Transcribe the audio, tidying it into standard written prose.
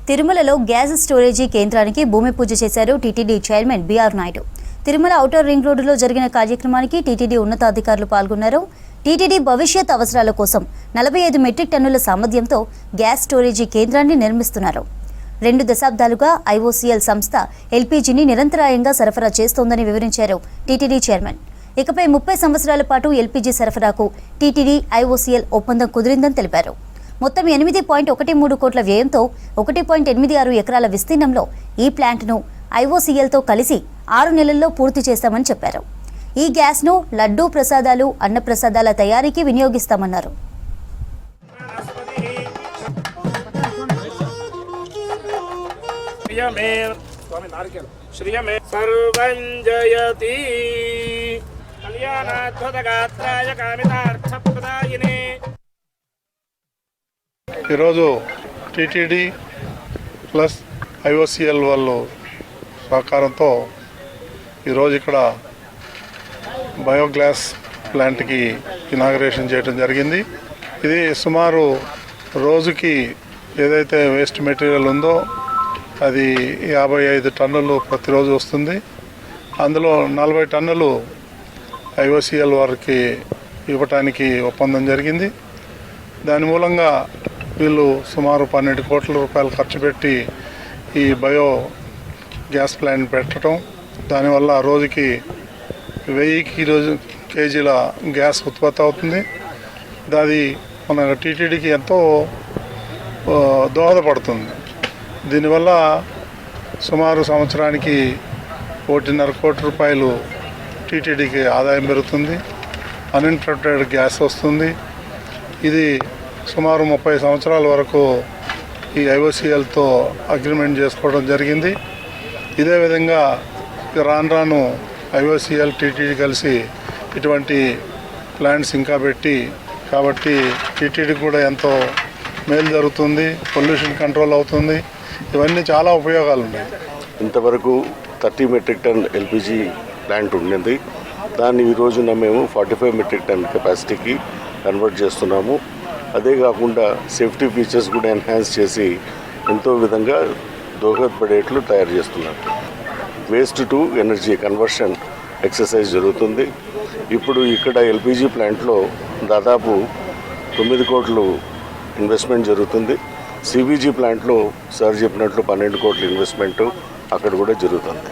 తిరుమలలో gas storage కేంద్రానికి భూమి పూజ చేశారు TTD chairman B R Naidu. Tirumala outer ring రోడ్డులో జరిగిన కార్యక్రమానికి టీటీడీ ఉన్నతాధికారులు పాల్గొన్నారు. టీటీడీ భవిష్యత్ అవసరాల కోసం 45 మెట్రిక్ టన్నుల సామర్థ్యంతో గ్యాస్ స్టోరేజీ కేంద్రాన్ని నిర్మిస్తున్నారు. 2 దశాబ్దాలుగా ఐఓసీఎల్ సంస్థ ఎల్పీజీని నిరంతరాయంగా సరఫరా చేస్తోందని వివరించారు టీటీడీ చైర్మన్. ఇకపై 30 సంవత్సరాల పాటు ఎల్పీజీ సరఫరాకు టీటీడీ ఐఓసీఎల్ ఒప్పందం కుదిరిందని తెలిపారు. మొత్తం 8.13 కోట్ల వ్యయంతో 1.86 ఎకరాల విస్తీర్ణంలో ఈ ప్లాంట్ను ఐఓసీఎల్తో కలిసి 6 నెలల్లో పూర్తి చేస్తామని చెప్పారు. ఈ గ్యాస్ను లడ్డూ ప్రసాదాలు, అన్న ప్రసాదాల తయారీకి వినియోగిస్తామన్నారు. ఈరోజు టీటీడీ ప్లస్ ఐఓసీఎల్ వాళ్ళు సహకారంతో ఈరోజు ఇక్కడ బయోగ్యాస్ ప్లాంట్కి ఇనాగరేషన్ చేయడం జరిగింది. ఇది సుమారు రోజుకి ఏదైతే వేస్ట్ మెటీరియల్ ఉందో అది 55 టన్నులు ప్రతిరోజు వస్తుంది. అందులో 40 టన్నులు ఐఓసీఎల్ వారికి ఇవ్వటానికి ఒప్పందం జరిగింది. దాని మూలంగా వీళ్ళు సుమారు 12 కోట్ల రూపాయలు ఖర్చు పెట్టి ఈ బయో గ్యాస్ ప్లాంట్ పెట్టడం, దానివల్ల రోజుకి 1000 కేజీల గ్యాస్ ఉత్పత్తి అవుతుంది. అది మన టీటీడీకి ఎంతో దోహదపడుతుంది. దీనివల్ల సుమారు సంవత్సరానికి 1.5 కోట్ల రూపాయలు టీటీడీకి ఆదాయం పెరుగుతుంది. అన్ఇంటరప్టెడ్ గ్యాస్ వస్తుంది. ఇది సుమారు 30 సంవత్సరాల వరకు ఈ ఐఓసీఎల్తో అగ్రిమెంట్ చేసుకోవడం జరిగింది. ఇదే విధంగా రాను ఐఓసీఎల్ టీటీడీ కలిసి ఇటువంటి ప్లాంట్స్ ఇంకా పెట్టి కాబట్టి టీటీడీ కూడా ఎంతో మేలు జరుగుతుంది, పొల్యూషన్ కంట్రోల్ అవుతుంది. ఇవన్నీ చాలా ఉపయోగాలు ఉన్నాయి. ఇంతవరకు 30 మెట్రిక్ టన్ ఎల్పిజి ప్లాంట్ ఉండింది. దాన్ని ఈ రోజున మేము 45 మెట్రిక్ టన్ కెపాసిటీకి కన్వర్ట్ చేస్తున్నాము. అదే కాకుండా సేఫ్టీ ఫీచర్స్ కూడా ఎన్హాన్స్ చేసి ఎంతో విధంగా దోహదపడేట్లు తయారు చేస్తున్నారు. Waste to energy conversion exercise జరుగుతుంది. ఇప్పుడు ఇక్కడ ఎల్పిజి ప్లాంట్లో దాదాపు 9 కోట్లు ఇన్వెస్ట్మెంట్ జరుగుతుంది. సిబిజీ ప్లాంట్లో సార్ చెప్పినట్లు 12 కోట్ల ఇన్వెస్ట్మెంటు అక్కడ కూడా జరుగుతుంది.